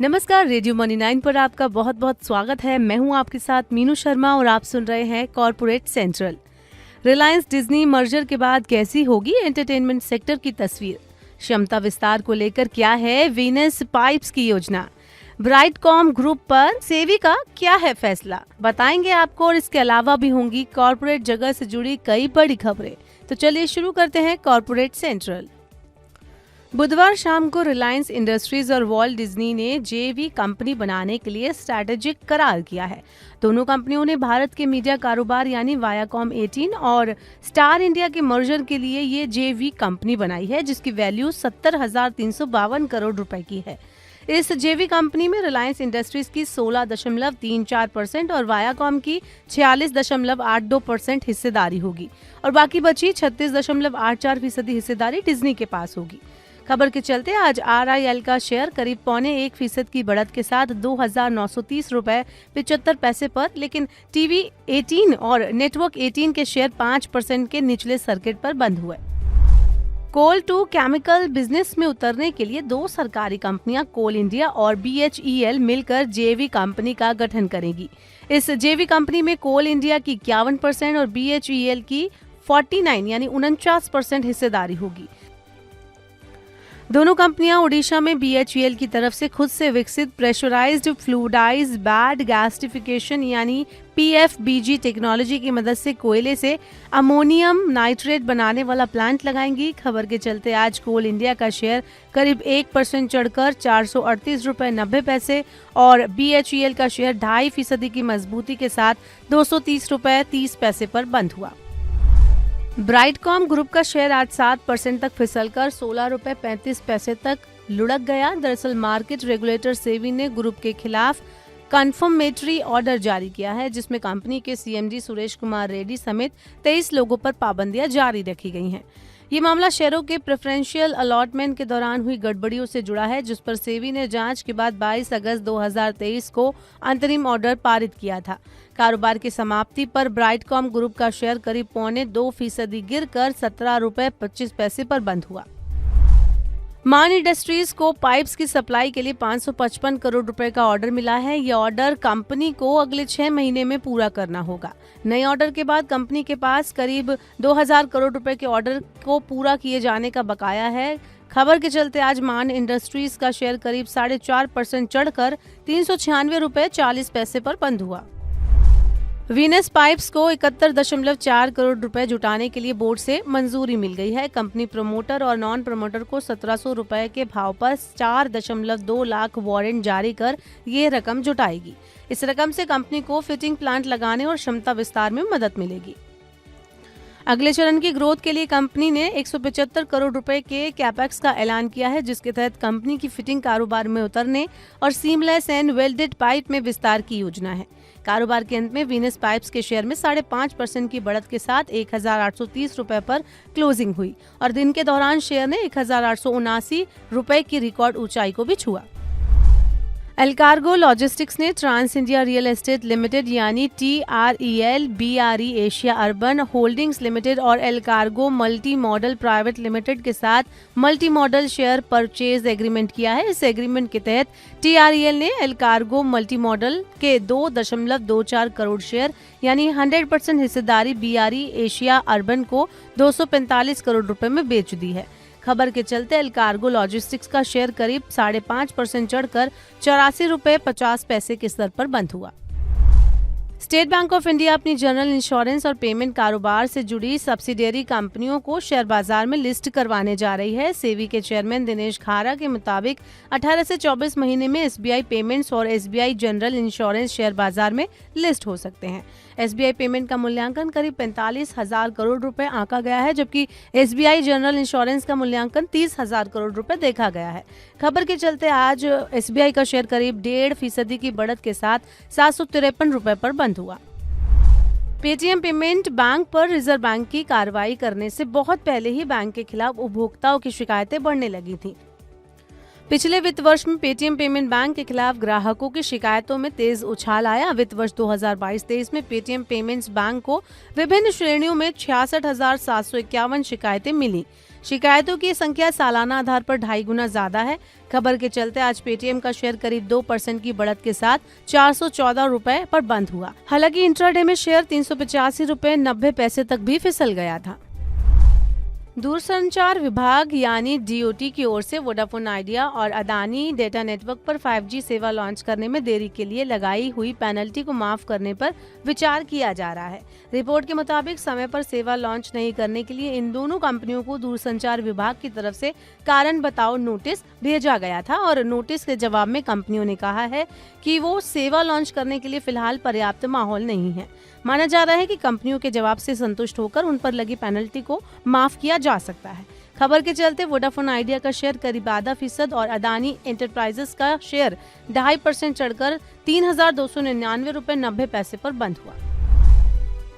नमस्कार, radio money 9 पर आपका बहुत बहुत स्वागत है। मैं हूं आपके साथ मीनू शर्मा और आप सुन रहे हैं corporate central. Reliance Disney merger के बाद कैसी होगी एंटरटेनमेंट सेक्टर की तस्वीर? क्षमता विस्तार को लेकर क्या है वीनस पाइप्स की योजना? ब्राइटकॉम ग्रुप पर सेबी का क्या है फैसला? बताएंगे आपको और इसके अलावा भी होंगी कॉर्पोरेट जगत से जुड़ी कई बड़ी खबरें। तो चलिए शुरू करते हैं कॉर्पोरेट सेंट्रल। बुधवार शाम को रिलायंस इंडस्ट्रीज और वॉल्ट डिज्नी ने जेवी कंपनी बनाने के लिए स्ट्रैटेजिक करार किया है। दोनों कंपनियों ने भारत के मीडिया कारोबार यानी वायाकॉम 18 और स्टार इंडिया के मर्जर के लिए ये जेवी कंपनी बनाई है, जिसकी वैल्यू 70,352 करोड़ रुपए की है। इस जेवी कंपनी में रिलायंस इंडस्ट्रीज की 16.34% और वायाकॉम की 46.82% हिस्सेदारी होगी और बाकी बची 36.84% हिस्सेदारी डिज्नी के पास होगी। खबर के चलते आज RIL का शेयर करीब 0.25% की बढ़त के साथ 2,930 रुपए 75 पैसे पर, लेकिन टीवी 18 और नेटवर्क 18 के शेयर 5% के निचले सर्किट पर बंद हुए। कोल टू केमिकल बिजनेस में उतरने के लिए दो सरकारी कंपनियां कोल इंडिया और BHEL मिलकर जेवी कंपनी का गठन करेगी। इस जेवी कंपनी में कोल इंडिया की 51% और BHEL की 49 यानी 49% हिस्सेदारी होगी। दोनों कंपनियां ओडिशा में BHEL की तरफ से खुद से विकसित प्रेशराइज्ड फ्लूइडाइज्ड बेड गैसिफिकेशन यानी PFBG टेक्नोलॉजी की मदद से कोयले से अमोनियम नाइट्रेट बनाने वाला प्लांट लगाएंगी। खबर के चलते आज कोल इंडिया का शेयर करीब 1% चढ़कर 438 रुपए 90 पैसे और BHEL का शेयर 2.5% की मजबूती के साथ 230 रुपए 30 पैसे पर बंद हुआ। ब्राइटकॉम ग्रुप का शेयर आज 7% तक फिसलकर 16 रुपए 35 पैसे तक लुढ़क गया। दरअसल मार्केट रेगुलेटर सेबी ने ग्रुप के खिलाफ कन्फर्मेटरी ऑर्डर जारी किया है, जिसमें कंपनी के CMD सुरेश कुमार रेड्डी समेत 23 लोगों पर पाबंदियां जारी रखी गई हैं। ये मामला शेयरों के प्रेफरेंशियल अलॉटमेंट के दौरान हुई गड़बड़ियों से जुड़ा है, जिस पर सेबी ने जांच के बाद 22 अगस्त 2023 को अंतरिम ऑर्डर पारित किया था। कारोबार की समाप्ति पर ब्राइटकॉम ग्रुप का शेयर करीब 0.2% गिरकर 17 रुपए 25 पैसे पर बंद हुआ। मान इंडस्ट्रीज को पाइप्स की सप्लाई के लिए 555 करोड़ रुपए का ऑर्डर मिला है। यह ऑर्डर कंपनी को अगले 6 महीने में पूरा करना होगा। नए ऑर्डर के बाद कंपनी के पास करीब 2000 करोड़ रुपए के ऑर्डर को पूरा किए जाने का बकाया है। खबर के चलते आज मान इंडस्ट्रीज का शेयर करीब 4.5% चढ़कर 396 रुपए 40 पैसे पर बंद हुआ। वीनस पाइप्स को 71.4 करोड़ रुपए जुटाने के लिए बोर्ड से मंजूरी मिल गई है। कंपनी प्रमोटर और नॉन प्रमोटर को 1700 रुपए के भाव पर 4.2 लाख वारंट जारी कर ये रकम जुटाएगी। इस रकम से कंपनी को फिटिंग प्लांट लगाने और क्षमता विस्तार में मदद मिलेगी। अगले चरण की ग्रोथ के लिए कंपनी ने 175 करोड़ रुपए के कैपेक्स का ऐलान किया है, जिसके तहत कंपनी की फिटिंग कारोबार में उतरने और सीमलेस एंड वेल्डेड पाइप में विस्तार की योजना है। कारोबार के अंत में वीनस पाइप्स के शेयर में 5.5% की बढ़त के साथ 1,830 रुपए पर क्लोजिंग हुई और दिन के दौरान शेयर ने 1,879 रुपए की रिकॉर्ड ऊंचाई को भी छुआ। एलकार्गो लॉजिस्टिक्स ने Trans India Real Estate Limited यानी TREL, BRE Asia Urban Holdings Limited और Allcargo Multi Modal Private Limited के साथ multi modal share purchase agreement किया है। इस एग्रीमेंट के तहत TREL ने एलकार्गो मल्टी मॉडल के 2.24 करोड़ शेयर यानी 100% हिस्सेदारी BRE एशिया अर्बन को 245 करोड़ रुपए में बेच दी है। खबर के चलते एलकार्गो लॉजिस्टिक्स का शेयर करीब 5.5% चढ़कर 84 रुपए 50 पैसे के स्तर पर बंद हुआ। स्टेट बैंक ऑफ इंडिया अपनी जनरल इंश्योरेंस और पेमेंट कारोबार से जुड़ी सब्सिडियरी कंपनियों को शेयर बाजार में लिस्ट करवाने जा रही है। सेबी के चेयरमैन दिनेश खारा के मुताबिक 18 से 24 महीने में SBI पेमेंट्स और SBI जनरल इंश्योरेंस शेयर बाजार में लिस्ट हो सकते हैं। SBI पेमेंट का मूल्यांकन करीब 45,000 करोड़ रुपए आंका गया है, जबकि SBI जनरल इंश्योरेंस का मूल्यांकन 30,000 करोड़ रुपए देखा गया है। खबर के चलते आज SBI का शेयर करीब 1.5% की बढ़त के साथ 753 रुपए पर बंद हुआ। पेटीएम पेमेंट बैंक पर रिजर्व बैंक की कार्रवाई करने से बहुत पहले ही बैंक के खिलाफ उपभोक्ताओं की शिकायतें बढ़ने लगी थीं। पिछले वित्त वर्ष में पेटीएम पेमेंट बैंक के खिलाफ ग्राहकों की शिकायतों में तेज उछाल आया। वित्त वर्ष 2022-23 में पेटीएम पेमेंट्स बैंक को विभिन्न श्रेणियों में 66,751 शिकायतें मिली। शिकायतों की संख्या सालाना आधार पर 2.5 गुना ज्यादा है। खबर के चलते आज पेटीएम का शेयर करीब 2% की बढ़त के साथ 414 रुपए पर बंद हुआ। हालांकि इंट्राडे में शेयर 385 रुपए 90 पैसे तक भी फिसल गया था। दूरसंचार विभाग यानी डीओटी की ओर से वोडाफोन आइडिया और अदानी डेटा नेटवर्क पर 5G सेवा लॉन्च करने में देरी के लिए लगाई हुई पेनल्टी को माफ करने पर विचार किया जा रहा है। रिपोर्ट के मुताबिक समय पर सेवा लॉन्च नहीं करने के लिए इन दोनों कंपनियों को दूरसंचार विभाग की तरफ से कारण बताओ नोटिस भेजा गया था और नोटिस के जवाब में कंपनियों ने कहा है कि वो सेवा लॉन्च करने के लिए फिलहाल पर्याप्त माहौल नहीं है। माना जा रहा है कि कंपनियों के जवाब से संतुष्ट होकर उन पर लगी पेनल्टी को माफ किया जा सकता है। खबर के चलते वोडाफोन आइडिया का शेयर करीब ½ और अदानी एंटरप्राइजेस का शेयर 2.5% चढ़कर 3,299 रुपए 90 पैसे पर बंद हुआ।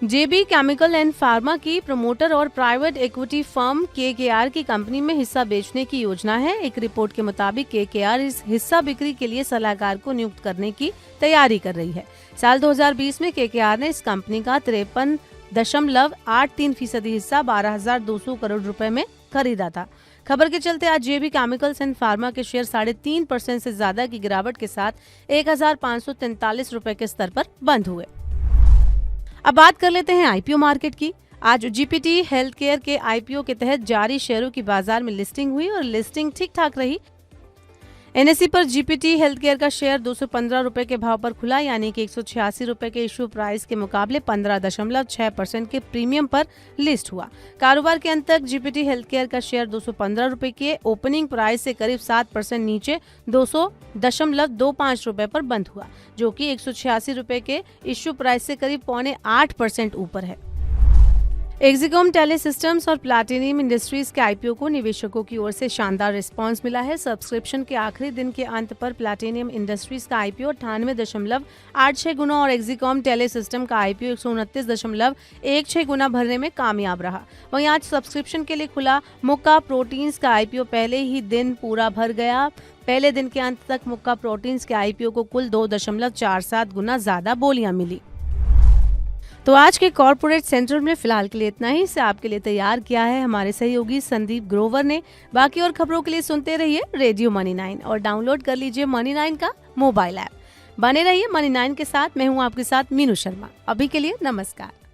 जेबी केमिकल एंड फार्मा की प्रमोटर और प्राइवेट इक्विटी फर्म केकेआर की कंपनी में हिस्सा बेचने की योजना है। एक रिपोर्ट के मुताबिक केकेआर इस हिस्सा बिक्री के लिए सलाहकार को नियुक्त करने की तैयारी कर रही है। साल 2020 में केकेआर ने इस कंपनी का 53.83% हिस्सा 12,200 करोड़ रुपए में खरीदा था। खबर के चलते आज जेबी केमिकल्स एंड फार्मा के शेयर 3.5% से ज्यादा की गिरावट के साथ 1,543 रुपए के स्तर पर बंद हुए। अब बात कर लेते हैं आईपीओ मार्केट की। आज जीपीटी हेल्थ केयर के आईपीओ के तहत जारी शेयरों की बाजार में लिस्टिंग हुई और लिस्टिंग ठीक ठाक रही। एनएसई पर जीपीटी हेल्थ केयर का शेयर 215 रुपए के भाव पर खुला, यानी कि 186 रुपए के इश्यू प्राइस के मुकाबले 15.6% के प्रीमियम पर लिस्ट हुआ। कारोबार के अंत तक जीपीटी हेल्थ केयर का शेयर 215 रुपए के ओपनिंग प्राइस से करीब 7% नीचे 200.25 रुपए पर बंद हुआ, जो कि 186 रुपए के इश्यू प्राइस से करीब 0.8% ऊपर है। एक्जिकॉम टेलीसिस्टम्स और प्लैटिनम इंडस्ट्रीज के आईपीओ को निवेशकों की ओर से शानदार रिस्पांस मिला है। सब्सक्रिप्शन के आखिरी दिन के अंत पर प्लैटिनम इंडस्ट्रीज का आईपीओ 98.86 गुना और एक्जिकॉम टेलीसिस्टम का आईपीओ 129.16 गुना भरने में कामयाब रहा। वहीं आज सब्सक्रिप्शन के लिए खुला मुक्का प्रोटीन्स का आईपीओ पहले ही दिन पूरा भर गया। पहले दिन के अंत तक मुक्का प्रोटीन्स के आईपीओ को कुल 2.47 गुना ज्यादा बोलियां मिली। तो आज के कॉर्पोरेट सेंट्रल में फिलहाल के लिए इतना ही। इसे आपके लिए तैयार किया है हमारे सहयोगी संदीप ग्रोवर ने। बाकी और खबरों के लिए सुनते रहिए रेडियो मनी 9 और डाउनलोड कर लीजिए मनी 9 का मोबाइल ऐप। बने रहिए मनी 9 के साथ। मैं हूं आपके साथ मीनू शर्मा। अभी के लिए नमस्कार।